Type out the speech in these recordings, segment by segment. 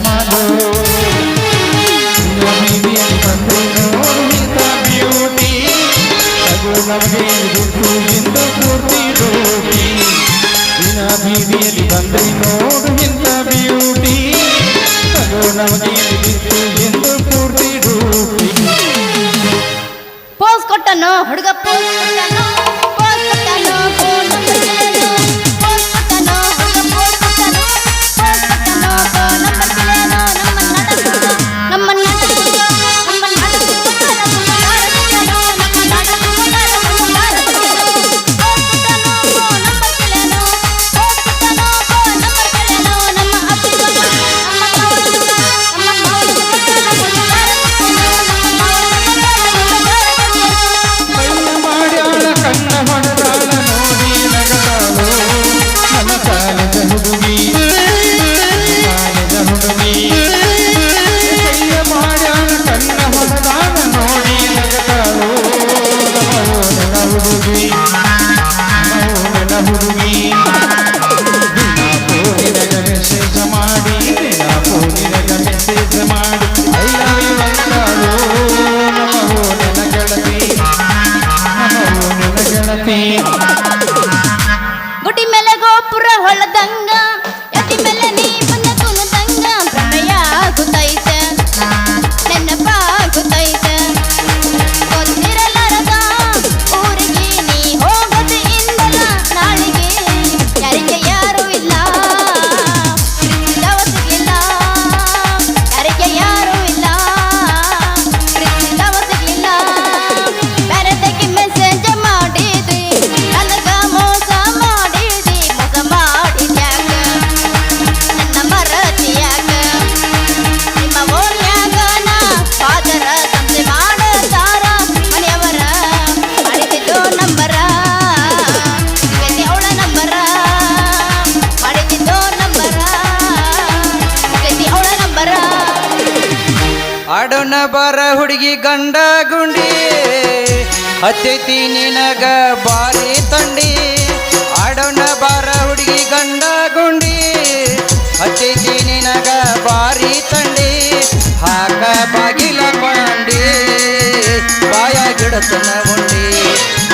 ಮಾಡು ಬೀದಿಯಲ್ಲಿ ಬಂದು ನೋಡು ಇಂಥ ಬ್ಯೂಟಿ ಅದು ನಮಗೆ ಬಿಟ್ಟು ಎಂದು ಪೂರ್ತಿ ರೋಟಿ ದಿನ ಬೀದಿಯಲ್ಲಿ ಬಂದ್ರೆ ನೋಡು ಇಂಥ ಬ್ಯೂಟಿ ಅದು ನಮಗೆ ಬಿಟ್ಟು ಎಂದು ಪೂರ್ತಿ ರೋಟಿ ಪೋಸ್ ಕೊಟ್ಟನು ಹುಡುಗ ಪೋಸ್ ಕೊಟ್ಟನು ಫೋನ್ ನಂಬರ್ ಕೇಳನು ಪೋಸ್ ಕೊಟ್ಟನು ಹುಡುಗ ಪೋಸ್ ಕೊಟ್ಟನು ಫೋನ್ ನಂಬರ್ ಕೇಳನು ನಮ್ಮ ನಾಟಕ ಗುಡಿ ಮೇಲೆ ಗೋಪುರ ಹೊಳದಂಗ ಎದಿ ಮೇಲೆ ನೀ ಬಂದ ಕುಣದಂಗ ಪ್ರಮೇಯ ಗುತ್ತೈತ ನೆನಪ ಗುತ್ತೈತ ಗೊತ್ತಿರಲಾರದ ಊರಿಗೆ ನೀ ಹೋಗದು ಇಂದಲ ನಾಳಿಗೆ ಯಾರಿಗೆ ಯಾರು ಇಲ್ಲ ಪ್ರೀತಿದವ ಸಿಗ್ಲಿಲ್ಲ ಯಾರಿಗೆ ಯಾರು ಇಲ್ಲ ಪ್ರೀತಿದವ ಸಿಗ್ಲಿಲ್ಲ ಬೇರೆದಕ್ಕೆ ಮೆಸೇಜ್ ಮಾಡಿದಿ ನನಗ ಮೋಸ ಮಾಡಿದಿ ಮೋಸ ಮಾಡಿದ್ಯಾಕ ನನ್ನ ಮರತಿಯಾಕ ನಿಮ್ಮ ಓಣ್ಯಾಗ ನಾ ಫಾದರ ಸಂತೆ ಮಾಡತಾರ ಮನೆಯವರ ಮಾಡಿದಿದ್ದು ನಂಬರ ಸಿಗತಿ ಅವಳ ನಂಬರ ಮಾಡಿದಿದ್ದು ನಂಬರ ಸಿಗತಿ ಅವಳ ನಂಬರ ಆಡೋಣ ಬಾರ ಹುಡುಗಿ ಗಂಡ ಗುಂಡಿ ಹತ್ತೈತಿ ನಿನಗ ಬಾರಿ ತಂಡಿ ಆಡೋಣ ಬಾರ ಹುಡುಗಿ ಗಂಡ ಗುಂಡಿ ಹತ್ತೈತಿ ನಿನಗ ಬಾರಿ ತಂಡಿ ಹಾಕ ಬಾಗಿಲ ಕೊಂಡಿ ಬಾಯ ಗಿಡತನ ಉಂಡಿ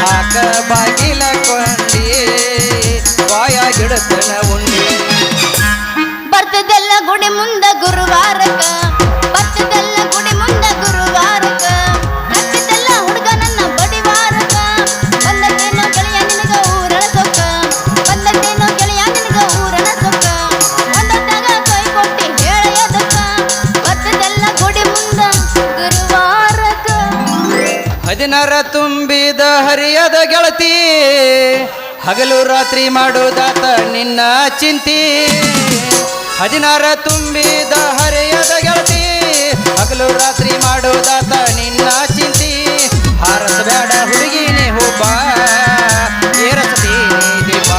ಹಾಕ ಬಾಗಿಲ ಕೊಂಡಿ ಬಾಯ ಗಿಡತನ ಉಂಡಿ ಬರ್ತದೆಲ್ಲ ಗುಡಿ ಮುಂದ ಗುರುವಾರಕ್ಕ ಬರ್ತದೆಲ್ಲ ಗುಡಿ ಮುಂದ ಗುರುವಾರಕ್ಕ ಹತ್ತಿದೆಲ್ಲ ಹುಡುಗ ನನ್ನ ಬಡಿವಾರಕ್ಕ ಬಂದದ್ದೇನೋ ಗೆಳೆಯ ನಿನಗ ಊರಣ ಸೊಕ್ಕ ಬಂದದ್ದೇನೋ ಗೆಳೆಯ ನಿನಗ ಊರಣ ಸೊಕ್ಕ ಒಂದೊತ್ತಾಗ ಕೈ ಕೊಟ್ಟಿ ಹೇಳೆಯದಕ್ಕ ಬರ್ತದೆಲ್ಲ ಗುಡಿ ಮುಂದ ಗುರುವಾರಕ್ಕ 16 ತುಂಬಿದ ಹರಿಯದ ಗೆಳತಿ ಹಗಲು ರಾತ್ರಿ ಮಾಡೋದಾತ ನಿನ್ನ ಚಿಂತಿ 16 ತುಂಬಿದ ಹರಿಯದ ಗೆಳತಿ ಹಗಲು ರಾತ್ರಿ ಮಾಡೋದಾತ ನಿನ್ನ ಚಿಂತಿ ಹಾರಸಬೇಡ ಹುಡುಗಿನಿ ಹುಬ್ಬ ಏರಸತೀನಿ ದೀಪ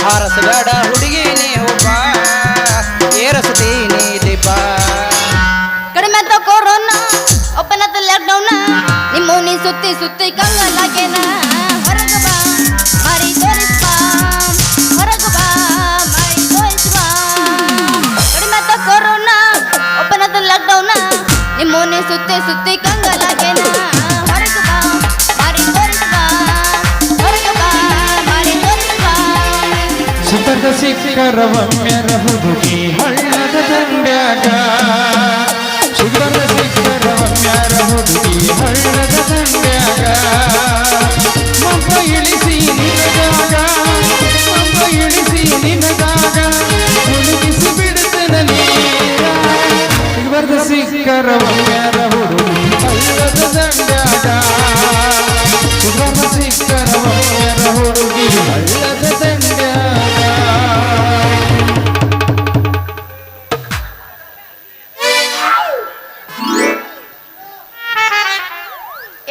ಹಾರಸಬೇಡ ಹುಡುಗಿನಿ ಹುಬ್ಬ ಏರಸತೀನಿ ದೀಪ ಕಡಿಮೆ ಆತ ಕೊರೋನಾ ಓಪನ್ ಆತ ಲಾಕ್ಡೌನ್ ನಿಮ್ಮ ನೀ ಸುತ್ತಿ ಸುತ್ತಿ ಕಂಗಲಾಗೇನ ಹೊರಗ ಬಾ ಮಾರಿ ತೋರಿಸ್ಬಾ ಹೊರಗ ಬಾ ಮಾರಿ ತೋರಿಸ್ಬಾ ಕಡಿಮೆ ಆತ ಕೊರೋನಾ ಓಪನ್ ಆತ ಲಾಕ್ಡೌನ್ ನಿಮ್ಮ ನೀ ಸುತ್ತಿ ಸುತ್ತಿ ಕಂಗಲಾಗೇನ ಹೊರಗ ಬಾ ಮಾರಿ ತೋರಿಸ್ಬಾ ಹೊರಗ ಬಾ ಮಾರಿ ತೋರಿಸ್ಬಾ ಸುಖದ ಸಿಕ್ಕರವಮ್ಮೆರ ಹುಡುಗಿ ಹಳ್ಳದ ದಂಡ್ಯಾಗ ಸುಖದ ಸಿಕ್ಕರವಮ್ಮೆರ ಹುಡುಗಿ ಹಳ್ಳದ ದಂಡ್ಯಾಗ ಮಬ್ಬ ಇಳಿಸಿ ನಿನಗಾಗ ಮಬ್ಬ ಇಳಿಸಿ ನಿನಗಾಗ ಹುಡುಗಿಸಿ ಬಿಡುತ್ತನ ನೀರ ಸುಖದ ಸಿಕ್ಕರವಮ್ಮೆರ ಹುಡುಗಿ ಹಳ್ಳದ ದಂಡ್ಯಾಗ ಸುಖದ ಸಿಕ್ಕರವಮ್ಮೆರ ಹುಡುಗಿ ಹಳ್ಳದ ದಂಡ್ಯಾಗ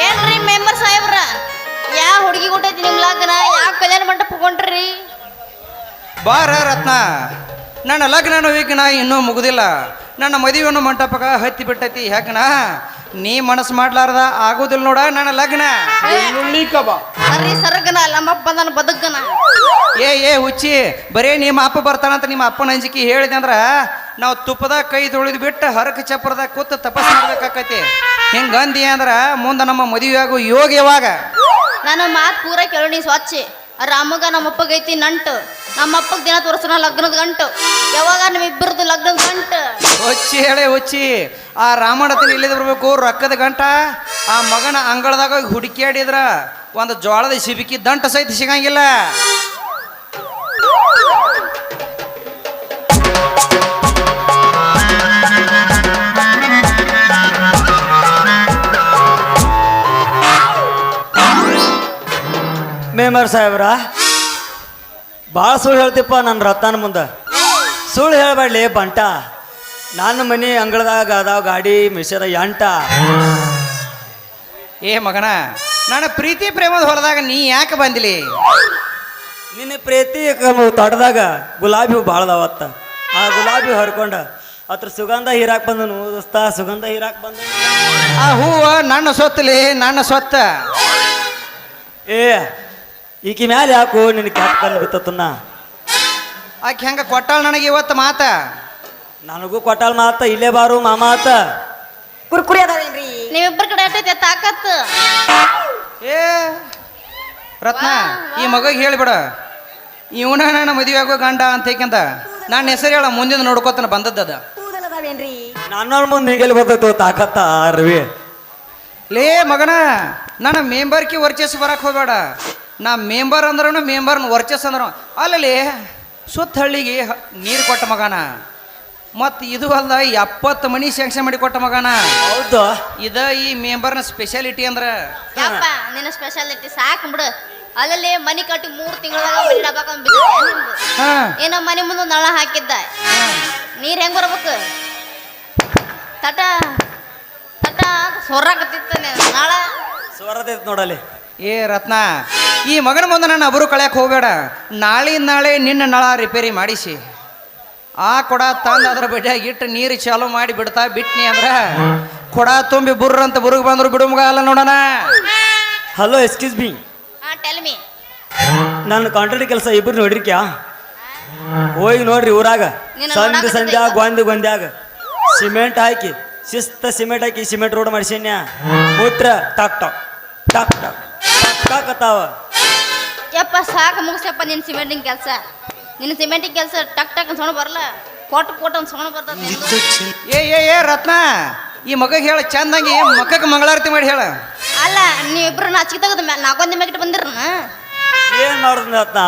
ಏನ್ರಿ ಮೆಂಬರ್ ಸಾಹೇಬ್ರ ಯಾವ ಹುಡುಗಿ ಕೊಟ್ಟೈತಿ ನಿಮ್ ಲಗ್ನ ಯಾವ ಕಲ್ಯಾಣ ಮಂಟಪ ಕೊಂಡ್ರಿ ಬಾರ ರತ್ನ ನನ್ನ ಲಗ್ನನು ವಿಘ್ನ ಇನ್ನೂ ಮುಗುದಿಲ್ಲ ನನ್ನ ಮದುವೆಯನ್ನು ಮಂಟಪಕ ಹತ್ತಿ ಬಿಟ್ಟೈತಿ ಯಾಕನ ನೀ ಮನಸ್ಸು ಮಾಡ್ಲಾರ್ದ ಆಗೋದಿಲ್ಲ ನೋಡ ನನ್ನ ಲಗ್ನ ಅರಿ ಸರಗನ ನಮ್ಮಪ್ಪ ಬಂದನ ಬದುಕನ ಏ ಹುಚ್ಚಿ ಬರೇ ನಿಮ್ಮ ಅಪ್ಪ ಬರ್ತಾನಂತ ನಿಮ್ಮ ಅಪ್ಪನ ಅಂಜಿಕೆ ಹೇಳಿದೆ ಅಂದ್ರ ನಾವು ತುಪ್ಪದಾಗ ಕೈ ತೊಳೆದು ಬಿಟ್ಟು ಹರಕ ಚಪ್ಪರದಾಗ ಕೂತು ತಪಸ್ ಮಾಡ್ಬೇಕಾಕತಿ. ಹಿಂಗಂದಿ ಅಂದ್ರ ಮುಂದೆ ನಮ್ಮ ಮದುವೆ ಆಗೋ ಯೋಗ ಯಾವಾಗ? ನನ್ನ ಮಾತು ಪೂರ ಕೇಳು ನೀ ಸ್ವಚ್ಛ. ರಾಮಗ ನಮ್ಮಪ್ಪಗ ಐತಿ ನಂಟು. ನಮ್ಮಪ್ಪಗ ದಿನ ತೋರಿಸೋಣ ಲಗ್ನದ ಗಂಟು. ಯಾವಾಗ ನಮ್ಮಿಬ್ಬರದು ಲಗ್ನದ ಗಂಟು. ಹೊಚ್ಚಿ ಹೇಳಿ ಹೊಚ್ಚಿ. ಆ ರಾಮಣ್ಣತನ ಇಲ್ಲಿದ್ ಬರ್ಬೇಕು ರೊಕ್ಕದ ಗಂಟ. ಆ ಮಗನ ಅಂಗಳದಾಗ ಹೋಗಿ ಹುಡುಕ್ಯಾಡಿದ್ರ ಒಂದು ಜೋಳದ ಸಿಬಿಕಿ ದಂಟ ಸಹಿತ ಸಿಗಂಗಿಲ್ಲ. ಮೇಮರ್ ಸಾಹೇಬ್ರ, ಭಾಳ ಸುಳ್ಳು ಹೇಳ್ತಿಪ್ಪ ನನ್ನ ರತ್ನ ಮುಂದೆ. ಸುಳ್ಳು ಹೇಳಬೇಡ್ಲಿ ಬಂಟ. ನನ್ನ ಮನೆ ಅಂಗಳದಾಗ ಅದಾವ ಗಾಡಿ ಮಿಷದ ಎಂಟ. ಏ ಮಗನ, ನನ್ನ ಪ್ರೀತಿ ಪ್ರೇಮದ ಹೊಲದಾಗ ನೀ ಯಾಕೆ ಬಂದಿಲಿ? ನಿನ್ನ ಪ್ರೀತಿ ತೋಟದಾಗ ಗುಲಾಬಿ ಹೂ ಭಾಳ ಅದಾವತ್ತ. ಆ ಗುಲಾಬಿ ಹರ್ಕೊಂಡ ಅದ್ರ ಸುಗಂಧ ಹೀರಾಕ್ ಬಂದನು ದೋಸ್ತ, ಸುಗಂಧ ಹೀರಾಕ್ ಬಂದ. ಆ ಹೂವು ನನ್ನ ಸೊತ್ತಲಿ, ನನ್ನ ಸೊತ್ತ. ಏ ಈಕಿ ಮ್ಯಾಲೆ ಯಾಕೋ ನಿನ್ನ ಕ್ಯಾಟ್ ಕಣ್ಣು ಬಿತ್ತನ್ನ. ಆಕೆ ಹೆಂಗ ಕೊಟ್ಟಾಳ ನನಗೆ ಇವತ್ತು ಮಾತ. ನನಗೂ ಕೊಟ್ಟಾಳ ಮಾತ. ಇಲ್ಲೇ ಬಾರು ಮಾಮ ಆತ. ಕುರ್ಕುರಿ ಅದಾವೇನ್ರಿ? ನಿಮ್ಮಿಬ್ಬರ ಕಡೆ ಅಟ್ಟೈತೆ ತಾಕತ್ತು. ಏ ರತ್ನ, ಈ ಮಗಗೆ ಹೇಳಿಬಿಡ ಇವನ ನನ್ನ ಮದುವೆ ಆಗೋ ಗಂಡ ಅಂತ ಹೇಗಂತ ನನ್ನ ಹೆಸರು ಹೇಳ, ಮುಂದಿನ ನೋಡ್ಕೋತಾನ ಬಂದದ್ದದ. ಕೂದಲ್ ಅದಾವೇನ್ರಿ? ನನ್ನವ್ರ ಮುಂದೆ ಹಿಂಗೆಲ್ಲಿ ಬರ್ತೈತೋ ತಾಕತ್ತ ಅರ್ವಿ. ಲೇ ಮಗನ, ನನ್ನ ಮೆಂಬರ್ಕಿ ವರ್ಚಸ್ ಬರಕ್ಕೆ ಹೋಗಬೇಡ. ನಾ ಮೆಂಬರ್ ಅಂದ್ರೂ ಮೆಂಬರ್ನ ವರ್ಚಸ್ ಅಂದ್ರು ಅಲ್ಲಲ್ಲಿ ಸುತ್ತ ಹಳ್ಳಿಗೆ ನೀರು ಕೊಟ್ಟ ಮಗನ. ಮತ್ತು ಇದು ಅಲ್ಲ 70 ಮನಿ ಸ್ಯಾಂಕ್ಷನ್ ಮಾಡಿ ಕೊಟ್ಟ ಮಗನ. ಹೌದು, ಇದ ಈ ಮೆಂಬರ್ನ ಸ್ಪೆಷಾಲಿಟಿ ಅಂದ್ರೆ. ಯಪ್ಪ ನಿನ್ನ ಸ್ಪೆಷಾಲಿಟಿ ಸಾಕು ಬಿಡು. ಅಲ್ಲಲ್ಲಿ ಮನಿ ಕಟ್ಟಿ 3 ತಿಂಗಳದಾಗ ಮನಿ ಡಬ್ಬಾಕ ಬಿದ್ದಿದೆ ನಿಮ್ದು. ಹಾ ಏನೋ ಮನೆ ಮುಂದೆ ನಳ ಹಾಕಿದ್ದ. ನೀರ್ ಹೆಂಗ್ ಬರ್ಬೇಕು? ತಟ ತಟ ಸೊರ್ರಾಕತ್ತಿತ್ತ ನಾಳ ಸ್ವರದೈತ್ ನೋಡಲ್ಲಿ. ಏ ರತ್ನ, ಈ ಮಗನ ಮುಂದೆ ನನ್ನ ಅಬರು ಕಳ್ಯಾಕೆ ಹೋಗಬೇಡ. ನಾಳೆ ನಿನ್ನ ನಳ ರಿಪೇರಿ ಮಾಡಿಸಿ ಆ ಕೊಡ ತಂದು ಅದ್ರ ಬಡ್ಡಿಯಾಗಿ ಇಟ್ಟು ನೀರು ಚಾಲು ಮಾಡಿ ಬಿಡ್ತಾ ಬಿಟ್ನಿ ಅಂದ್ರೆ ಕೊಡ ತುಂಬಿ ಬುರ್ರ ಅಂತ ಬುರುಗ್ ಬಂದ್ರು ಬಿಡು ಮಗ ಅಲ್ಲ ನೋಡೋಣ. Hello, excuse me. Tell me. ನನ್ನ ಕಾಂಟ್ರಾಕ್ಟ್ ಕೆಲಸ ಇಬ್ರು ನೋಡ್ರಿಕ್ಯಾ? ಹೋಗಿ ನೋಡ್ರಿ ಊರಾಗ ಸಂಧ್ಯಾಗ ಗೊಂದ್ಯಾಗ ಸಿಮೆಂಟ್ ಹಾಕಿ ಶಿಸ್ತ ಸಿಮೆಂಟ್ ಹಾಕಿ ಸಿಮೆಂಟ್ ರೋಡ್ ಮಾಡಿಸಿನ್ಯ. ಮುಟ್ರ ಟಾಕ್ ಟಾಕ್ ಟಾಕ್ ಟಾಕ್ ಟಾಕ್ ಅತ್ತಾವ. ಯಪ್ಪ ಸಾಕು ಮುಗಿಸಪ್ಪ ನಿನ್ನ ಸಿಮೆಂಟಿಂಗ್ ಕೆಲಸ. ನಿನ್ನ ಸಿಮೆಂಟಿಂಗ್ ಕೆಲಸ ಟಕ್ ಟಕ್ ಅಂತ ಸೊಣ ಬರಲ್ಲ. ಕೊಟ್ಟು ಅಂತ ಸೊಣ ಬರ್ತದೆ. ಏ ರತ್ನ, ಈ ಮಗಗೆ ಹೇಳ ಚಂದಂಗಿ ಮಕ್ಕಕ್ಕೆ ಮಂಗಳಾರತಿ ಮಾಡಿ ಹೇಳ. ಅಲ್ಲ ನೀವಿಬ್ರು ನಾಚಿಕೆ ತೆಗೆದು ನಾಲ್ಕೊಂದು ಮ್ಯಾಗಿಟ್ಟು ಬಂದಿರನ. ಏನ್ ಮಾಡುದ ರತ್ನ?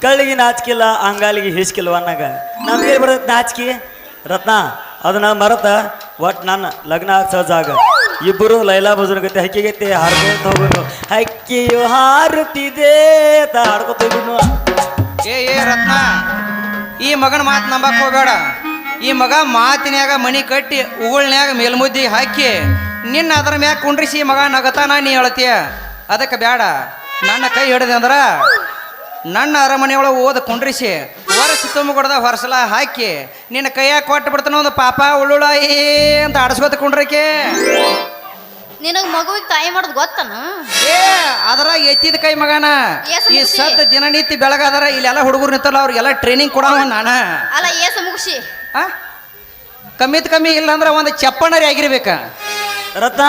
ಕಳ್ಳಿಗೆ ನಾಚಿಕಿಲ್ಲ, ಅಂಗಾಲಿಗೆ ಹಿಸ್ಕಿಲ್ಲ ಅನ್ನಗ ನಮ್ಗೆ ಬರ್ತೈತೆ ನಾಚಿಕೆ. ರತ್ನ ಅದನ್ನ ಮರತ ಒಟ್ಟು ನನ್ನ ಲಗ್ನ ಆಗ ಸಹಜ ಆಗ ಇಬ್ಬರು ಲೈಲಾ ಮಜುನ್ ಗತಿ ಹಕ್ಕಿಗೈತಿ ಹಾಡ್ಕೊಂತ ಹೋಗುನು. ಹಕ್ಕಿಯು ಹಾರುತ್ತಿದೆ ಅಂತ ಹಾಡ್ಕೊತ ಹೋಗುನು. ಏ ರತ್ನ, ಈ ಮಗನ ಮಾತು ನಂಬಕ್ ಹೋಗಬೇಡ. ಈ ಮಗ ಮಾತಿನ್ಯಾಗ ಮನಿ ಕಟ್ಟಿ ಉಗುಳ್ನ್ಯಾಗ ಮೇಲ್ಮುದ್ದಿ ಹಾಕಿ ನಿನ್ನ ಅದರ ಮ್ಯಾಗ ಕುಂಡ್ರಿಸಿ ಮಗ ನಗತಾನ ನೀ ಹೇಳ್ತೀಯ. ಅದಕ್ಕೆ ಬೇಡ. ನನ್ನ ಕೈ ಹಿಡಿದೆ ಅಂದ್ರ ನನ್ನ ಅರಮನೆಯೊಳಗೆ ಓದ ಕುಂಡ್ರಿಸಿ ವರ್ಷ ತುಂಬಿಕೊಡ್ದ ಹೊರಸಲ ಹಾಕಿ ನಿನ್ನ ಕೈಯಾಗ ಕೊಟ್ಟು ಬಿಡ್ತಾನ ಒಂದು ಪಾಪ ಉಳ್ಳುಳ ಅಂತ ಆಡಿಸ್ಕೊತ ಕುಂಡ್ರಕ್ಕೆ. ನಿನಗೆ ಮಗುವಿಗೆ ತಾಯಿ ಮಾಡೋದು ಗೊತ್ತನ? ಏ ಅದರ ಎತ್ತಿದ ಕೈ ಮಗನ. ಈ ಸದ್ದ ದಿನನಿತ್ಯ ಬೆಳಗಾದರ ಇಲ್ಲೆಲ್ಲ ಹುಡುಗರು ನಿಂತಲ್ಲ ಅವ್ರಿಗೆಲ್ಲ ಟ್ರೈನಿಂಗ್ ಕೊಡವ ನಾನ. ಅಲ್ಲ ಏಸ ಮುಗಿಸಿ ಕಮ್ಮಿ ಇಲ್ಲ ಅಂದ್ರೆ ಒಂದು ಚಪ್ಪಣರಿ ಆಗಿರ್ಬೇಕ. ರತ್ನ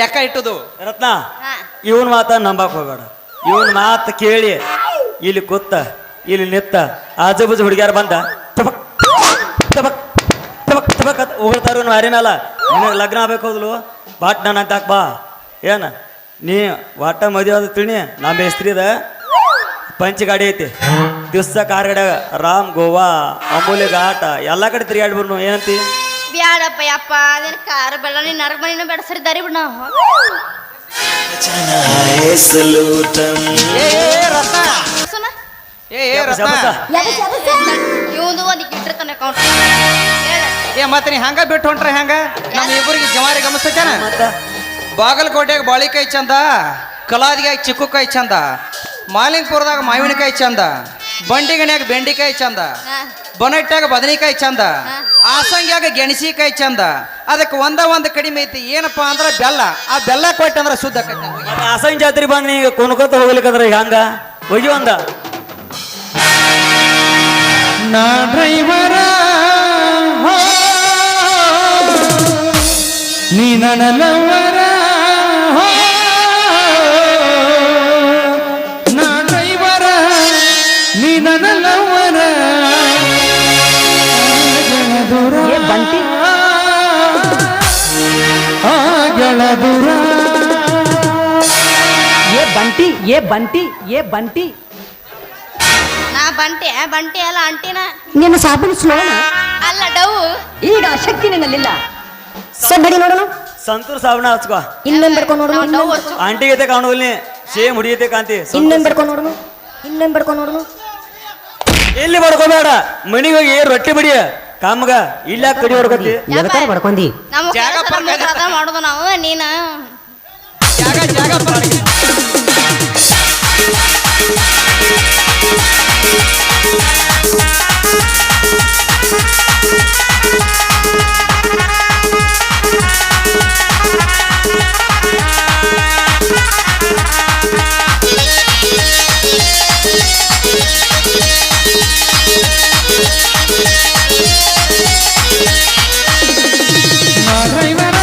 ಲೆಕ್ಕ ಇಟ್ಟದು. ರತ್ನ ಇವನ್ ಮಾತ ನಂಬಕ್ ಹೋಗಬೇಡ. ಇವನ್ ಮಾತು ಕೇಳಿ ಇಲ್ಲಿ ಕೂತ ಇಲ್ಲಿ ನಿತ್ತ ಆಜು ಬಾಜು ಹುಡುಗ್ಯಾರ ಬಂದ ತಬಕ್ ತಬಕ್ ತಬಕ್ ತಬಕ್ ಅಂತ ಹೋಗ್ತಾರ ಮಾರಿ ಮೇಲ. ನಿನಗೆ ಲಗ್ನ ಆಗ್ಬೇಕು ಹೋದ್ಲು ಬಾಟ್ ನಾನು ಅಂತ ಬಾ. ಏನ ನೀ ವಾಟ ಮದುವೆ ಆದ ತಿಳಿ ನಮ್ಮ ಹೆಸ್ತ್ರಿದ ಪಂಚ ಗಾಡಿ ಐತಿ. ದಿವ್ಸ ಕಾರ್ ಗಡ್ಯಾಗ ರಾಮ್ ಗೋವಾ ಅಂಬೋಲಿ ಘಾಟ ಎಲ್ಲ ಕಡೆ ತಿರುಗಾಡ್ಬಿಡ್ನು. ಏನಂತಿ? ಬ್ಯಾಡಪ್ಪ ಯಪ್ಪ ಅದೇನು ಕಾರ ಬೇಡ. ನೀನು ನರಮನಿನೂ ಬೇಡ. ಸರಿ ದಾರಿ ಬಿಡ. ನಾವು ಇವಂದು ಒಂದು ಇಟ್ಟಿರ್ತಾನೆ ಅಕೌಂಟ್. ಏ ಮತ್ತೆ ನೀ ಹಂಗ ಬಿಟ್ಟು ಹೊಂಟ್ರೆ ಹೆಂಗ? ನಮ್ಮ ಇಬ್ಬರಿಗೆ ಜವಾರಿ ಗಮನಿಸ್ತೇನ. ಮತ್ತ ಬಾಗಲಕೋಟೆಗೆ ಬಾಳಿಕಾಯಿ ಚಂದ, ಕಲಾದಿಗೆ ಚಿಕ್ಕುಕಾಯಿ ಚಂದ, ಮಾಲಿಂಗಪುರದಾಗ ಮಾವಿನಕಾಯಿ ಚಂದ, ಬಂಡಿಗಣ್ಯಾಗ ಬೆಂಡಿಕಾಯಿ ಚಂದ, ಬೊನಟ್ಟಾಗ ಬದನೆಕಾಯಿ ಚಂದ, ಆಸಂಗ್ಯಾಗ ಗೆಣಸಿಕಾಯಿ ಚಂದ. ಅದಕ್ಕೆ ಒಂದು ಕಡಿಮೆ ಐತಿ ಏನಪ್ಪಾ ಅಂದ್ರೆ ಬೆಲ್ಲ. ಆ ಬೆಲ್ಲ ಕೊಟ್ಟು ಅಂದ್ರೆ ಶುದ್ಧ ಆಕೈತಿ. ಆಸಂಗ್ ಜಾತ್ರೆ ಬಂದು ಈಗ ಕುಣ್ಕೋತ ಹೋಗ್ಲಿಕ್ಕಂದ್ರೆ ಹಂಗ ಹೋಗಿ ಒಂದ ನಾ ಡ್ರೈವರ ನೀ ನನ್ನ ಲವರ ನಾ ಡ್ರೈವರ ನೀ ನನ್ನ ಲವರ ಏ ಬಂಟಿ ಆಗಳ ದೂರ ಏ ಬಂಟಿ ಏ ಬಂಟಿ ಏ ಬಂಟಿ ನಾ ಬಂಟಿ ಅಲ್ಲ ಅಂಟಿನ ನಿನ್ನ ಸಾಬೂನು ಸ್ಲೋನ ಅಲ್ಲ ಡವ್ ಈಗ ಆ ಶಕ್ತಿ ನಿನ್ನಲ್ಲಿಲ್ಲ ಸಬ್ಬಡಿ ನೋಡೋಣ ಸಂತೂರ್ ಸಾಬಣ ಹಚ್ಕೋ ಇನ್ನೊಂದು ಬರ್ಕೊಂಡು ನೋಡೋಣ ಡವ್ ಹಚ್ಚು ಆಂಟಿಗೈತೆ ಕಾಣುವಲ್ಲಿ ಸೇಮ್ ಹುಡುಗೈತೆ ಕಾಂತಿ ಇನ್ನೊಂದು ಬರ್ಕೊಂಡು ನೋಡೋಣ ಇನ್ನೊಂದು ಬರ್ಕೊಂಡು ನೋಡೋಣ ಎಲ್ಲಿ ಬಡ್ಕೋಬೇಡ ಮನಿಗೆ ಹೋಗಿ ರೊಟ್ಟಿ ಬಡಿಯ ಕಾಮಗ ಇಲ್ಲ ಕಡಿ ಹೊಡ್ಕೋತಿ ಎದಕಾರ ಬಡ್ಕೊಂಡಿ ನಮ್ಮ ಜಾಗ ಕೆಲಸ ನಮ್ಮ ಪರ್ಕ- ಅದ ಮಾಡೋದು ನಾವು ನೀನ ಜಾಗ ಪರವಾಗಿ. ನಾ ಡ್ರೈವರ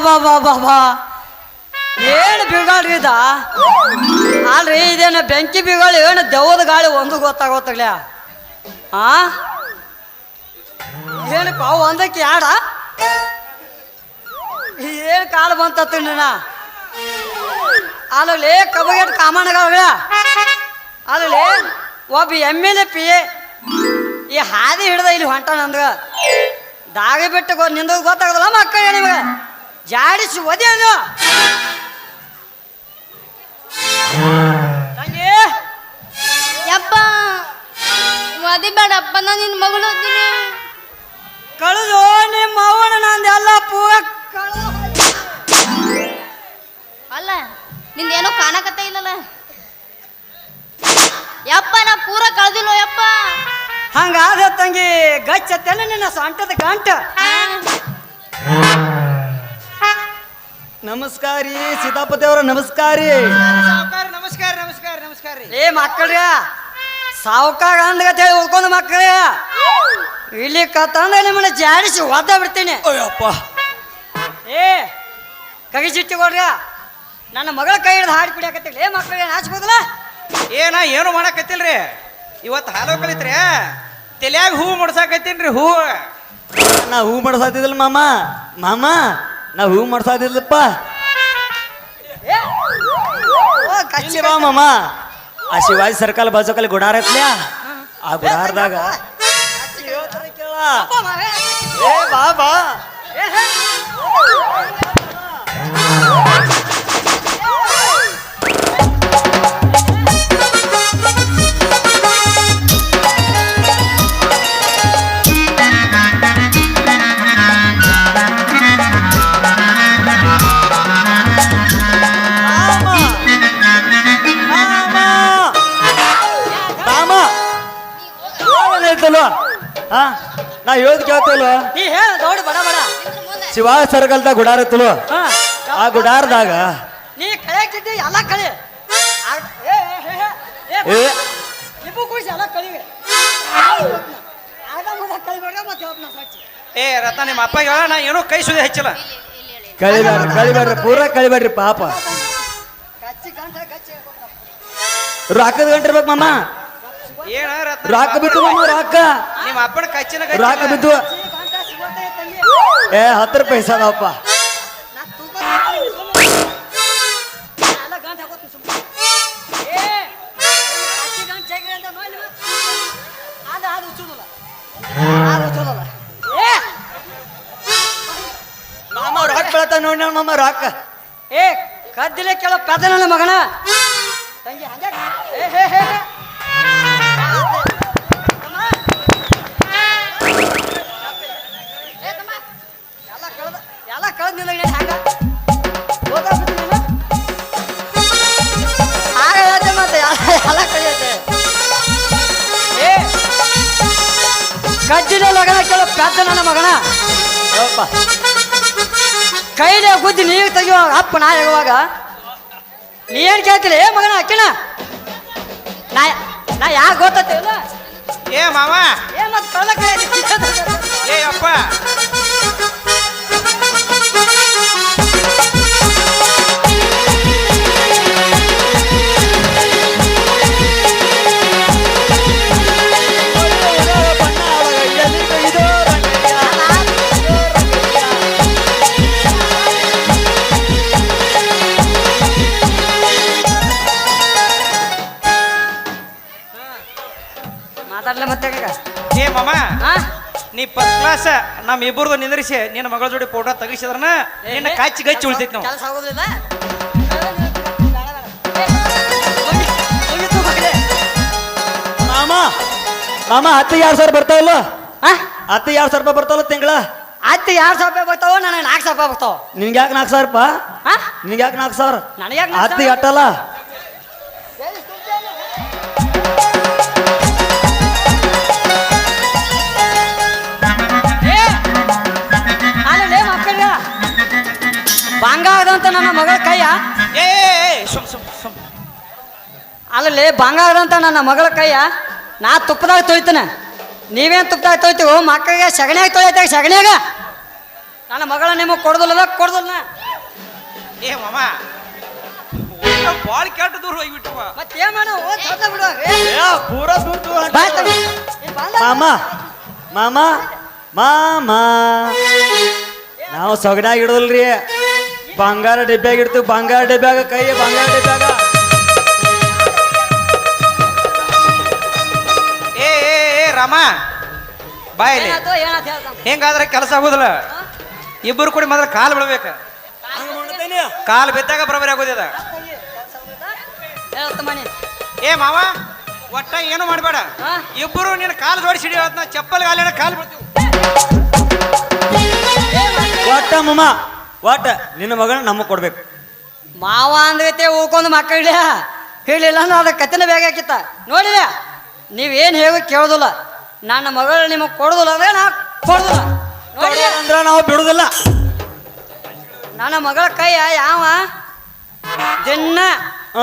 ಬಾ ಏನು ಬಿಗಾಳ್ರಿ ಇದ ಅಲ್ರಿ ಇದೇನು ಬೆಂಕಿ ಬಿಗಾಳಿ ಏನು ದೆವ್ವದ ಗಾಳಿ ಒಂದು ಗೊತ್ತಾಗೋತ್ತಾಗ್ಲ ಆ ಏನಪ್ಪ ಒಂದಕ್ಕೆ ಯಾಡ ಏನು ಕಾಲು ಬಂತ ನೀನ ಅಲ್ಲಿ ಕಬಗೇಟ್ ಕಾಮಣ್ಣಗಳ ಅಲ್ಲಿ ಒಬ್ಬ MLA ಈ ಹಾದಿ ಹಿಡ್ದ ಇಲ್ಲಿ ಹೊಂಟ ನಂದ ದಾಗ ಬಿಟ್ಟು ನಿಂದ ಗೊತ್ತಾಗದಲ್ಲ ಮಕ್ಕಳ ನಿಮಗೆ ಜಾಡಿಸಿ ಒದೆ ಅದು ಯಪ್ಪ ಮದಿ ಬೇಡಪ್ಪ ನಾನು ನಿನ್ನ ಮಗಳು ಓದ್ತೀನಿ ಕಳೆದು ನಿಮ್ಮ ಅವನ ನಂದೆಲ್ಲ ಪೂರ ಅಲ್ಲ ನಿಂದೇನೋ ಕಾಣಕತ್ತ ಇಲ್ಲಲ್ಲ ಯಪ್ಪ ನಾ ಪೂರ ಕಳ್ದಿಲ್ಲ ಯಪ್ಪ ಹಂಗಾದ ತಂಗಿ ಗಚ್ಚತ್ತೇನೆ ನಿನ್ನ ಸೊಂಟದ ಗಂಟ ನಮಸ್ಕಾರಿ ಸೀತಾಪತಿ ಅವರ ನಮಸ್ಕಾರಿ ನಮಸ್ಕಾರ ನಮಸ್ಕಾರ ನಮಸ್ಕಾರ ರೀ ಏ ಮಕ್ಕಳ್ರ ಸಾವುಕಾರ ಅಂದ್ಗತ ಹೇಳಿ ಉಳ್ಕೊಂಡು ಮಕ್ಕಳೇ ಇಲ್ಲಿ ಕತ್ತಂದ್ರೆ ನಿಮ್ಮನ್ನ ಜಾಡಿಸಿ ಒದ್ದ ಬಿಡ್ತೀನಿ ಅಯ್ಯಪ್ಪ ಏ ಕಗಿಸಿಟ್ಟಿ ಕೊಡ್ರ ನನ್ನ ಮಗಳ ಕೈ ಹಿಡಿದು ಹಾಡಿ ಕುಡಿಯಾಕತ್ತಿಲ್ಲ ಏ ಮಕ್ಕಳಿಗೆ ನಾಚ್ಬೋದಲ್ಲ ಏನು ಮಾಡಕತ್ತಿಲ್ರಿ ಇವತ್ತು ಹಾಲು ಕಲಿತ್ರಿ ತಲ್ಯಾಗ ಹೂ ಮುಡ್ಸಾಕತ್ತೀನ್ರಿ ಹೂ ನಾ ಹೂ ಮಾಡ್ಸಾತಿದ್ದಿಲ್ಲ ಮಾಮ ನಾ ಹೂ ಮಾಡ್ಸಾತಿದ್ಲಪ್ಪ ಏ ಓ ಕಚ್ಚಿ ಇಲ್ಲಿ ಬಾ ಮಾಮ ಆ ಶಿವಾಜಿ ಸರ್ಕಲ್ ಬಾಜುಕಲ್ಲಿ ಗುಡಾರ ಐತ್ಲ್ಯಾ ಆ ಗುಡಾರದಾಗ ಅಪ್ಪ ಮಾವೇ. ಏ ಬಾ ಏ, ಹೇ. ಹಾ ನಾ ಹೇಳದ್ ಕೇಳ್ತೇಲೋ ನೀ ಹೇಳ ದೌಡ್ ಬಡ ಬಡ ಶಿವಾಜಿ ಸರ್ಕಲ್ದಾಗ ಗುಡಾರ ಇತ್ತಲೋ ಹಾ. ಆ ಗುಡಾರದಾಗ ನೀ ಕಳೆಯಕ್ತಿದ್ದಿ ಎಲ್ಲ ಕಳಿ ಏ ಇಬ್ಬು ಕೂಸಿ ಎಲ್ಲ ಕಳಿವೆ ಆಗ ಮುಂದೆ ಕಳಿಬೇಡ ಮತ್ತೆ ಹೋಗ್ನ ಸಾಕ್ಷಿ ಏ ರತ್ನ ನಿಮ್ಮ ಅಪ್ಪ ಹೇಳ ನಾ ಏನೋ ಕೈ ಸುದಿ ಹಚ್ಚಿಲ್ಲ ಕಳಿಬೇಡ್ರಿ ಪೂರ ಕಳಿಬೇಡ್ರಿ ಪಾಪ ಕಚ್ಚಿ ಗಂಟ ಕಚ್ಚಿ ರೊಕ್ಕದ ಗಂಟಿರ್ಬೇಕು ಮಾಮ ಏನ ರತ್ನ ರೊಕ್ಕ ಬಿದ್ದು ಮಾಮ ರೊಕ್ಕ ನಿಮ್ಮ ಅಪ್ಪನ ಕಚ್ಚಿನ ರೊಕ್ಕ ಬಿದ್ದು ಗಂಟ ಸಿಗೋತ ತಂಗಿ ಏ 10 ರೂಪಾಯಿ ಸಾದಪ್ಪ ನಾ ತೂಕ ಎಲ್ಲ ಗಂಟ ಹಾಕೋತೀನಿ ಸುಮ್ಮನೆ ಏ ಕಚ್ಚಿ ಗಂಟ ಜಗ್ರಿ ಅಂತ ನೋಡಿ ಅದು ಉಚ್ಚುದಲ್ಲ ಏ ಮಾಮ ರೊಕ್ಕ ಬೆಳತ ನೋಡಿ ಮಾಮ ರೊಕ್ಕ ಏ ಕದ್ದಿಲೆ ಕೇಳೋ ಪೆದ ನನ್ನ ಮಗನ ತಂಗಿ ಹಂಗೆ ಏ ಹೇ ಹೇ ಹೇ. ಎಲ್ಲ ಕಳ್ದ ನಿಂದ ಹ್ಯಾಂಗ ಆಗತ್ತೆ ಮತ್ತೆ ಎಲ್ಲ ಕಳಿಯತ್ತೆ ಏ ಕದ್ದಿಲೆ ಲಗನ ಕೇಳೋ ಪೆದ್ದ ನನ್ನ ಮಗನ ಯಪ್ಪ ಕೈಲೇ ಗುದ್ದಿ ನೀರು ತೆಗಿಯುವಾಗ ಅಪ್ಪ ನಾ ಹೇಳುವಾಗ ನೀ ಏನು ಕೇಳ್ತಿಲ್ಲ ಏ ಮಗನ ಅಕ್ಕಿನ ನಾ ಯಾಕೆ ಗೊತ್ತಿಲ್ಲ ಏ ಮಾವ ಏ ಮತ್ತೆ ಕಳ್ಳ ಏ ಅಪ್ಪ ಮಾತಾಡ್ಲೆ ಮತ್ತೆ ಏ ಮಾಮ ಹಾ ನೀ ಫಸ್ಟ್ ಕ್ಲಾಸ್ ನಮ್ಮ ಇಬ್ಬರದು ನಿಂದ್ರಿಸಿ ನಿನ್ನ ಮಗಳ ಜೋಡಿ ಫೋಟೋ ತೆಗಿಸಿದ್ರನ ನಿನ್ನ ಕಾಚಿ ಗಚ್ಚಿ ಉಳಿತೈತಿ ನಾವು ಕೆಲಸ ಆಗೋದಿಲ್ಲ ಮಾಮ 10,000 ಬರ್ತಾವಲ್ಲ 10,000 ರೂಪಾಯಿ ಬರ್ತಾವಲ್ಲ ತಿಂಗಳ ಆಯ್ತು 2,000 ರೂಪಾಯಿ ಬರ್ತಾವ ನನಗೆ 4,000 ರೂಪಾಯಿ ಬರ್ತಾವ ನಿನ್ಗೆ ಯಾಕೆ 4,000 ರೂಪಾಯಿ ಹಾ ನಿನ್ಗೆ ಯಾಕೆ 4,000 ನನಗೆ ಯಾಕೆ 10 ಅಟ್ಟಲ್ಲ ಅಲ್ಲೇ ಮಕ್ಕಳ ಬಂಗಾರದಂತ ನನ್ನ ಮಗಳ ಕೈಯ ಏ ಸುಮ್ ಸುಮ್ ಸುಮ್ ಅಲ್ಲಲ್ಲಿ ಬಂಗಾರದಂತ ನನ್ನ ಮಗಳ ಕೈಯ ನಾ ತುಪ್ಪದಾಗ ತೊಳಿತೇನೆ ನೀವೇನು ತುಪ್ಪದಾಗ ತೊಳಿತೀವೋ ಮಕ್ಕಳಿಗೆ ಸಗಣಿಯಾಗ ತೊಳಿತಾಗ ಸಗಣಿಯಾಗ ನನ್ನ ಮಗಳ ನಿಮಗೆ ಕೊಡ್ದಲ್ಲ ಏ ಮಾಮ ಬಾಳ್ ಕೆಟ್ಟ ದೂರ ಹೋಗ್ಬಿಟ್ಟವ ಮತ್ತೇನ್ ಮಾಡ ಬಿಡುವ ಪೂರ ಮಾಮ ಮಾಮ ಮಾಮ ನಾವು ಸೊಗನಾಗಿ ಇಡೋಲ್ರಿ ಬಂಗಾರ ಡಬ್ಬ್ಯಾಗ ಇಡ್ತೀವಿ ಬಂಗಾರ ಡಬ್ಬ್ಯಾಗ ಕೈ ಬಂಗಾರ ಡಬ್ಬ್ಯಾಗ ಏ ರಾಮ ಬಾಯಲ್ಲಿ ಹೆಂಗಾದ್ರೆ ಕೆಲಸ ಆಗೋದಿಲ್ಲ ಇಬ್ಬರು ಕೂಡಿ ಮೊದಲು ಕಾಲು ಬಿಡ್ಬೇಕು ಕಾಲು ಬಿದ್ದಾಗ ಬರೋಬರಿ ಆಗೋದಿದ ಏ ಮಾವ ಒಟ್ಟ ಏನು ಮಾಡಬೇಡ ಇಬ್ಬರು ನಿನ್ನ ಕಾಲು ಜೋಡಿಸಿ ಹಿಡಿಯೋದ್ನ ಚಪ್ಪಲ್ ಕಾಲಿನ ಕಾಲು ಬಿಡ್ತೀವಿ ಒಟ್ಟ ಮಮ್ಮ ಒಟ್ಟ ನಿನ್ನ ಮಗನ ನಮಗೆ ಕೊಡ್ಬೇಕು ಮಾವ ಅಂದೈತೆ ಉಳ್ಕೊಂಡು ಮಕ್ಕಳ ಹೇಳಿಲ್ಲ ಅಂದ್ರೆ ಅದ ಕತ್ತಿನ ಬೇಗ ಹಾಕಿತ್ತ ನೋಡಿದ ನೀವೇನು ಹೇಗೋ ಕೇಳೋದಿಲ್ಲ ನನ್ನ ಮಗಳು ನಿಮಗೆ ಕೊಡೋದಿಲ್ಲ ಅಂದ್ರೆ ನಾ ಕೊಡೋದಿಲ್ಲ ನೋಡಿ ಅಂದ್ರೆ ನಾವು ಬಿಡುದಿಲ್ಲ ನನ್ನ ಮಗಳ ಕೈಯ ಯಾವ ದಿನ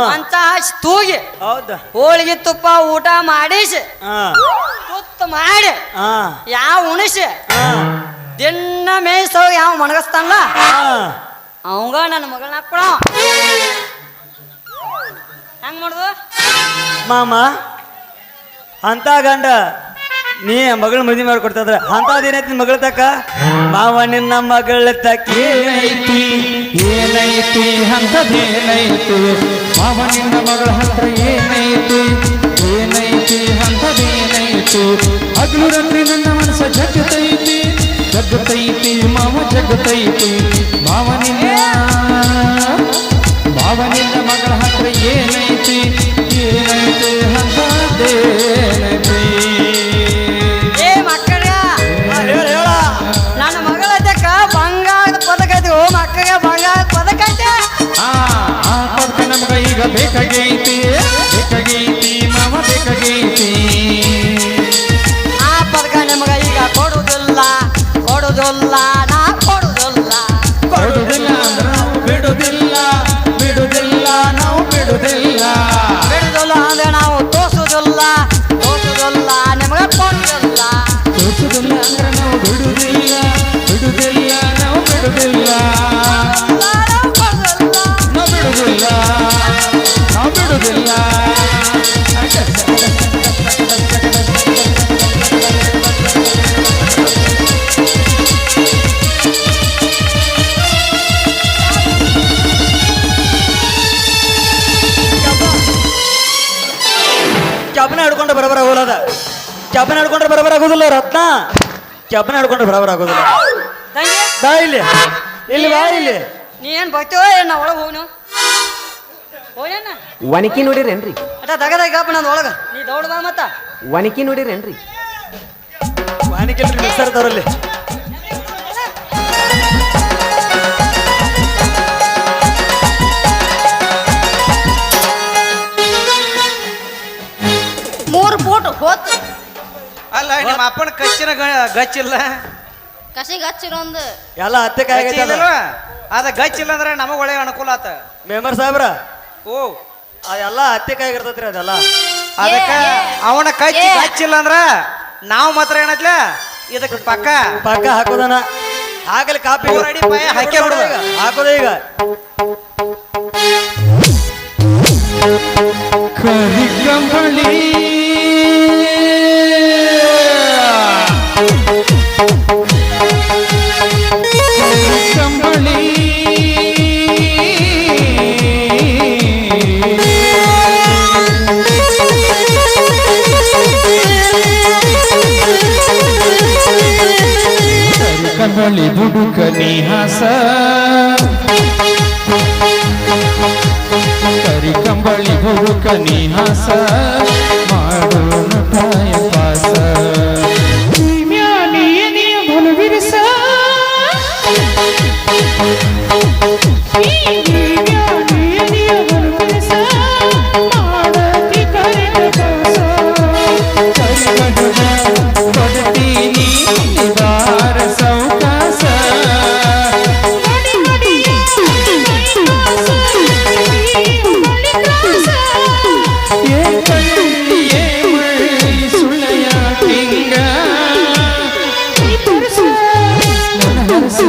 ಮಂಚ ಹಾಸಿ ತೂಗಿ ಹೌದಾ ಹೋಳಿಗೆ ತುಪ್ಪ ಊಟ ಮಾಡಿಸಿ ತುತ್ತ ಮಾಡಿ ಯಾವ ಉಣಿಸಿ ದಿನ ಮೇಯ್ಸೋ ಯಾವ ಮಣಗಸ್ತಾನಲ್ಲ ಅವಂಗ ನನ್ನ ಮಗಳನ್ನ ಕೊಡ ಹೆಂಗ್ ಮಾಡುದು ಮಾಮ ಅಂತ ಗಂಡ ನೀ ಮಗಳ ಮದುವೆ ಮಾಡ್ಕೊಡ್ತದ್ರ ಅಂತದೇನೈತಿ ಮಗಳ ತಕ್ಕ ಮಾವ ನಿನ್ನ ಮಗಳ ತಕ್ಕಿ ಏನೈತಿ ಏನೈತಿ ಅಂತದೇನೈತಿ ಮಾವ ನಿನ್ನ ಮಗಳ ಹತ್ರ ಏನೈತಿ ಏನೈತಿ ಅಂತದೇನೈತಿ ಹಗಲು ರಾತ್ರಿ ನನ್ನ ಮನಸ್ಸ ಜಗತೈತಿ ಜಗತೈತಿ ಮಾವ ಜಗತೈತಿ ಮಾವ ನಿನ್ನ ಮಗಳ ಹತ್ರ ಏನೈತಿ ಏನೈತಿ ಅಂತದೇನೈತಿ ನನ್ನ ಮಗಳ ತಕ್ಕ ಬಂಗಾರದ ಪದಕ ಐತಿ ಓ ಮಕ್ಕಳಿಗೆ ಬಂಗಾರದ ಪದಕ ಐತೆ ಆ ಪದಕ ನಮ್ಗ ಈಗ ಬೇಕಾಗೈತಿ ಬೇಕಾಗೈತಿ ಮಾವ ಬೇಕಾಗೈತಿ ಆ ಪದಕ ನಿಮಗ ಈಗ ಕೊಡುದಿಲ್ಲ ಕೊಡುದಿಲ್ಲ ನಾ ಕೊಡುದಿಲ್ಲ ಕೊಡುದಿಲ್ಲ ಅಂದ್ರೆ ನಾವು ಬಿಡುದಿಲ್ಲ ಬಿಡುದಿಲ್ಲ ನಾವು ಬಿಡುದಿಲ್ಲ ಬಿಡುದಿಲ್ಲ ಅಂದ್ರೆ ನಾವು ತೋಸುದಿಲ್ಲ ತೋಸುದಿಲ್ಲ ನಿಮಗ ಕೊಡುದಿಲ್ಲ ತೋರಿಸುದಿಲ್ಲ ಅಂದ್ರೆ ನಾವು ಬಿಡುದಿಲ್ಲ ಬಿಡುದಿಲ್ಲ ನಾವು ಬಿಡುದಿಲ್ಲ ನಾವು ಬಿಡುದಿಲ್ಲ ನಾವು ಬಿಡುದಿಲ್ಲ ಕೆಬ್ಬನ ಹಿಡ್ಕೊಂಡ್ರೆ ಬರಬರ ಆಗೋಲ್ಲದ ಕೆಬ್ಬನ ಹಿಡ್ಕೊಂಡ್ರೆ ಬರಬರ ಆಗೋದಿಲ್ಲ ರತ್ನ ಕೆಬ್ಬನ ಹಿಡ್ಕೊಂಡ್ರೆ ಬರಬರ ಆಗೋದಿಲ್ಲ ತಂಗಿ ಬಾ ಇಲ್ಲಿ ಇಲ್ಲಿ ಬಾ ಇಲ್ಲಿ ನೀ ಏನ್ ಬರ್ತೀವೋ ಏನ್ ನಾ ಒಳಗೆ ಹೋಗ್ನು ಹೋಗ್ಯಾನ ಒನಕಿ ನೋಡಿರೇನ್ರಿ ಅಟ ತಗದಾಗ ನಂದು ಒಳಗ ನೀ ದೌಡ್ ಬಾ ಮತ್ತ ಒನಕಿ ನೋಡಿರೇನ್ರಿ ವಾಣಿಕೆ ಮಿಕ್ಸರ್ ಇರ್ತಾರಲ್ಲಿ ಮೂರು ಫೋಟೋ ಹೋತ್ ಅಲ್ಲ ನಿಮ್ಮ ಅಪ್ಪನ ಕಚ್ಚಿನ ಗಚ್ಚಿಲ್ಲ ಕಸಿಗೆ ಹಚ್ಚಿರ ಒಂದು ಎಲ್ಲ ಹತ್ತೆ ಕಾಯಿ ಗಚ್ಚಿ ಇಲ್ಲಲ್ವಾ? ಅದ ಗಚ್ಚಿಲ್ಲ ಅಂದ್ರೆ ನಮಗ ಒಳ್ಳೆ ಅನುಕೂಲ ಆತ ಮೆಂಬರ್ ಸಾಹೇಬ್ರ ಓ ಅದೆಲ್ಲ ಹತ್ತೆ ಕಾಯಿ ಇರ್ತೈತ್ರಿ ಅದೆಲ್ಲ ಅದಕ್ಕ ಏ, ಅವನ ಕಚ್ಚಿ ಏ. ಗಚ್ಚಿಲ್ಲ ಅಂದ್ರ ನಾವು ಮಾತ್ರ ಏನತ್ಲ ಇದಕ್ಕೆ ಪಕ್ಕ ಪಕ್ಕ ಹಾಕೋದನ ಹಾಕಲಿ ಕಾಪಿ ಮೂರ್ ಅಡಿ ಪಾಯ ಹಾಕೇ ಬಿಡುದು. ಹಾಕೋದ ಈಗ ಕರಿ ಕಂಬಳಿ ಕಂಬಳಿ ಕಂಬಳಿ ಬುಡುಕ ನಿಹಾಸ ಕರಿ ಕಂಬಳಿ ಬುಡುಕ ನಿಹಾಸ ಮಾಡೋಣ ತಾಯ ಪಾಸ ಬಿರುಸ ಕೊಡ್ತೀನಿ ಬಾರ ಸೌಕಾಸ ಏ ಕಳ್ಳಿ ಏ ಮಳ್ಳಿ ಸುಳ್ಳಯ ಕಿಂಗ ನನ್ನ ಹರಸ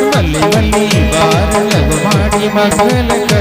ಮಲ್ಲಿ ಮಲ್ಲಿ ಬಾರಲಗು ಮಾಡಿ ಮಗಲಕ